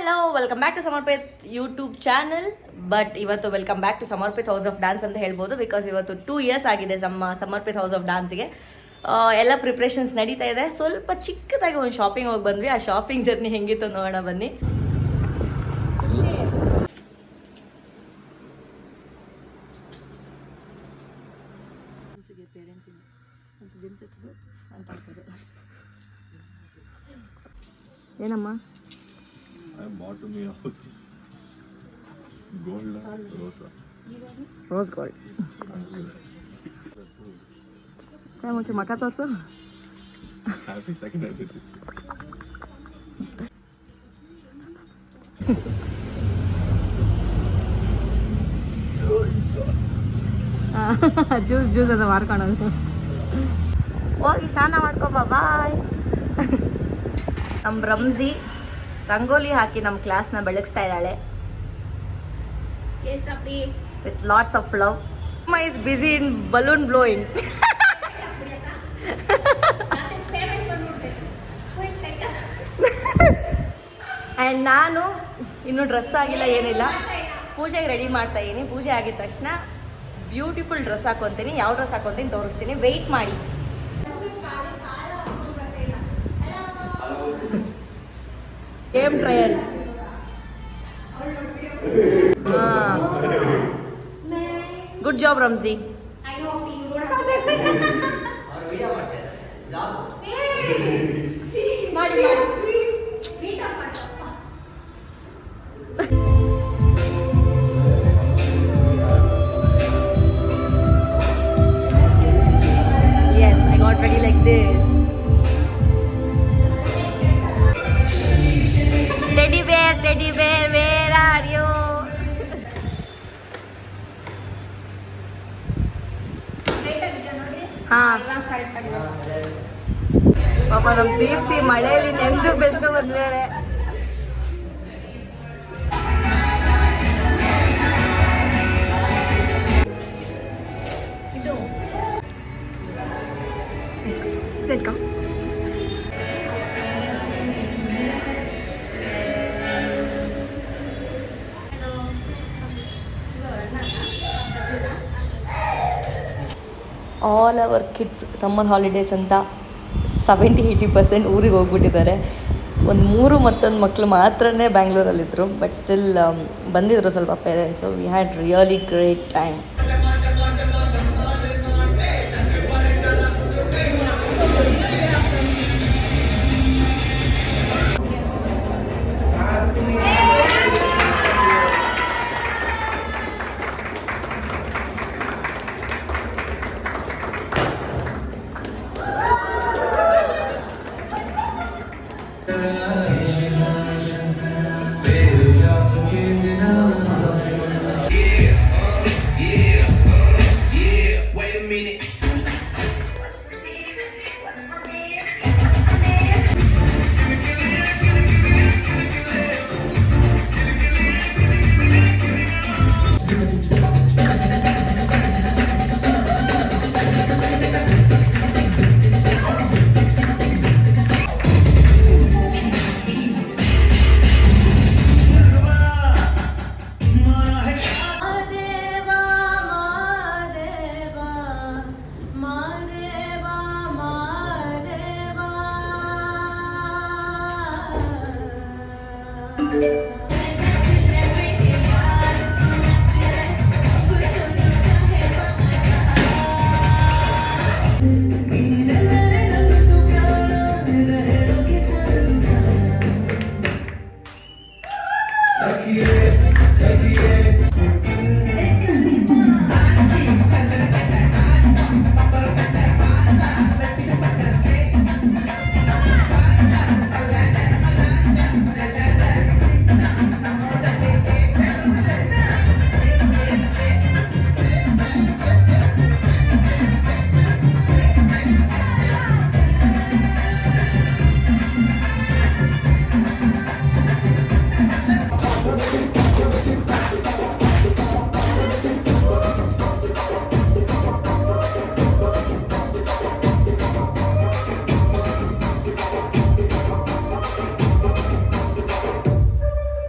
Hello welcome back to Samarpit YouTube channel. But ಇವತ್ತು welcome back to Samarpit house of dance ಅಂತ ಹೇಳ್ಬೋದು. Because ಇವತ್ತು 2 years ಆಗಿದೆ ಸಮರ್ಪಿತ್ ಹೌಸ್ ಆಫ್ ಡ್ಯಾನ್ಸ್ಗೆ. ಎಲ್ಲ ಪ್ರಿಪ್ರೇಷನ್ಸ್ ನಡೀತಾ ಇದೆ. ಸ್ವಲ್ಪ ಚಿಕ್ಕದಾಗಿ ಒಂದು ಶಾಪಿಂಗ್ ಹೋಗಿ ಬಂದ್ವಿ. ಆ ಶಾಪಿಂಗ್ ಜರ್ನಿ ಹೆಂಗಿತ್ತು ನೋಡೋಣ ಬನ್ನಿ. ಏನಮ್ಮ ರೋಸ್ ಗೋಲ್ಡ್ ಸರ್ ಮುಂಚೆ ಮಕ್ಕ ತೋರ್ಸು. ಜ್ಯೂಸ್ ಅಂತ ಮಾಡ್ಕೊಳೋದು. ಹೋಗಿ ಸ್ನಾನ ಮಾಡ್ಕೊಬಾ. ಬಾಯ್. ನಮ್ಮ ರಂಜಿ ರಂಗೋಲಿ ಹಾಕಿ ನಮ್ಮ ಕ್ಲಾಸ್ನ ಬೆಳಗಿಸ್ತಾ ಇದ್ದಾಳೆ. With lots of love. My is busy in balloon blowing. And ನಾನು ಇನ್ನೂ ಡ್ರೆಸ್ ಆಗಿಲ್ಲ, ಏನಿಲ್ಲ. ಪೂಜೆಗೆ ರೆಡಿ ಮಾಡ್ತಾ ಇದ್ದೀನಿ. ಪೂಜೆ ಆಗಿದ ತಕ್ಷಣ ಬ್ಯೂಟಿಫುಲ್ ಡ್ರೆಸ್ ಹಾಕೊತೀನಿ. ಯಾವ ಡ್ರೆಸ್ ಹಾಕೊತೀನಿ ತೋರಿಸ್ತೀನಿ, ವೆಯ್ಟ್ ಮಾಡಿ. Game trial. Good job Ranji. Yes, I got ready like this. Teddy bear, where are you? ಪಾಪ ನಮ್ಮ ದೀಪ್ಸಿ ಮಳೆಯಲ್ಲಿ ನೆಂದು ಬೆಂದು ಬಂದ್ಮೇಲೆ ಇದು welcome. All our kids summer holidays ಅಂತ 70-80% ಊರಿಗೆ ಹೋಗ್ಬಿಟ್ಟಿದ್ದಾರೆ. ಒಂದು 3 ಮತ್ತೊಂದು ಮಕ್ಕಳು ಮಾತ್ರನೇ ಬ್ಯಾಂಗ್ಳೂರಲ್ಲಿದ್ದರು. ಬಟ್ ಸ್ಟಿಲ್ ಬಂದಿದ್ರು ಸ್ವಲ್ಪ parents. We had really great time.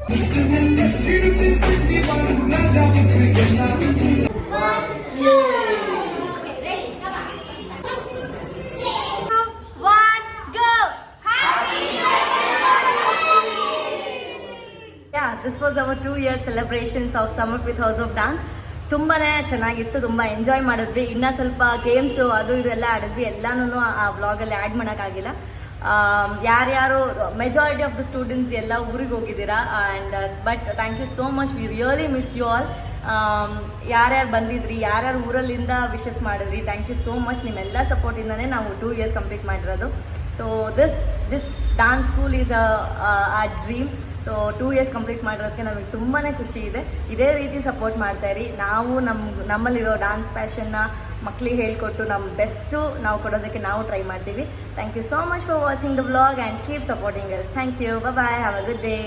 This was our 2 years celebrations of Samarpit house of dance. ತುಂಬಾ ಚೆನ್ನಾಗಿತ್ತು, ತುಂಬ ಎಂಜಾಯ್ ಮಾಡಿದ್ವಿ. ಇನ್ನೂ ಸ್ವಲ್ಪ ಗೇಮ್ಸು ಅದು ಇದು ಎಲ್ಲ ಆಡಿದ್ವಿ. ಎಲ್ಲನೂ ಆ ವ್ಲಾಗಲ್ಲಿ ಆ್ಯಡ್ ಮಾಡೋಕ್ಕಾಗಿಲ್ಲ. ಯಾರ್ಯಾರು ಮೆಜಾರಿಟಿ ಆಫ್ ದ ಸ್ಟೂಡೆಂಟ್ಸ್ ಎಲ್ಲ ಊರಿಗೆ ಹೋಗಿದ್ದೀರಾ. And but thank you so much, we really missed you all. ಯಾರ್ಯಾರು ಬಂದಿದ್ರಿ, ಯಾರ್ಯಾರು ಊರಲ್ಲಿಂದ ವಿಶಸ್ ಮಾಡಿದ್ರಿ, ಥ್ಯಾಂಕ್ ಯು ಸೋ ಮಚ್. ನಿಮ್ಮೆಲ್ಲ ಸಪೋರ್ಟಿಂದನೇ ನಾವು 2 years ಕಂಪ್ಲೀಟ್ ಮಾಡಿರೋದು. So this dance school is a dream. So 2 years complete ಮಾಡಿರೋದಕ್ಕೆ ನಮಗೆ ತುಂಬಾ ಖುಷಿ ಇದೆ. ಇದೇ ರೀತಿ ಸಪೋರ್ಟ್ ಮಾಡ್ತಾಯಿರಿ. ನಾವು ನಮ್ಮಲ್ಲಿರೋ ಡಾನ್ಸ್ ಪ್ಯಾಷನ್ನ ಮಕ್ಕಳಿಗೆ ಹೇಳ್ಕೊಟ್ಟು ನಮ್ಮ ಬೆಸ್ಟು ನಾವು ಕೊಡೋದಕ್ಕೆ ನಾವು ಟ್ರೈ ಮಾಡ್ತೀವಿ. Thank you so much for watching the vlog and keep supporting us. Thank you. Bye. Have a good day.